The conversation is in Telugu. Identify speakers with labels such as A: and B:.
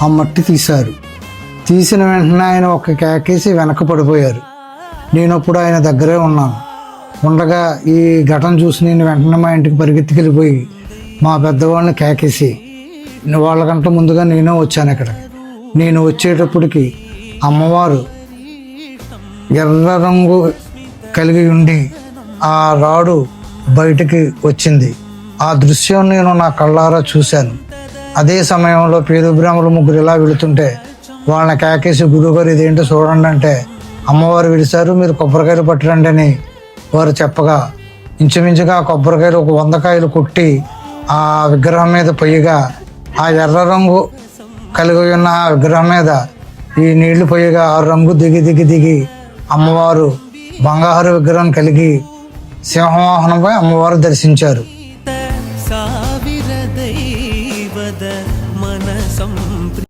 A: ఆ మట్టి తీశారు. తీసిన వెంటనే ఆయన ఒక కేకేసి వెనక్కి పడిపోయారు. నేనప్పుడు ఆయన దగ్గరే ఉన్నాను. ఉండగా ఈ ఘటన చూసి నేను వెంటనే మా ఇంటికి పరిగెత్తుకెళ్ళిపోయి మా పెద్దవాళ్ళని కేకేసి వాళ్ళకంటే ముందుగా నేనే వచ్చాను. ఇక్కడ నేను వచ్చేటప్పటికి అమ్మవారు ఎర్ర రంగు కలిగి ఉండి ఆ రాడు బయటికి వచ్చింది. ఆ దృశ్యం నేను నా కళ్ళారా చూశాను. అదే సమయంలో పేరు బ్రాహ్మణులు ముగ్గురు ఇలా వెళుతుంటే వాళ్ళని కేకేసి గురువుగారు ఇదేంటో చూడండి అంటే అమ్మవారు విడిచారు, మీరు కొబ్బరికాయలు పట్టరండి అని వారు చెప్పగా ఇంచుమించుగా కొబ్బరికాయలు ఒక 100 కాయలు కొట్టి ఆ విగ్రహం మీద పొయ్యగా ఆ ఎర్ర రంగు కలిగి ఉన్న ఆ విగ్రహం మీద ఈ నీళ్లు పొయ్యగా ఆ రంగు దిగి అమ్మవారు బంగారు విగ్రహం కలిగి సింహవాహనంపై అమ్మవారు దర్శించారు.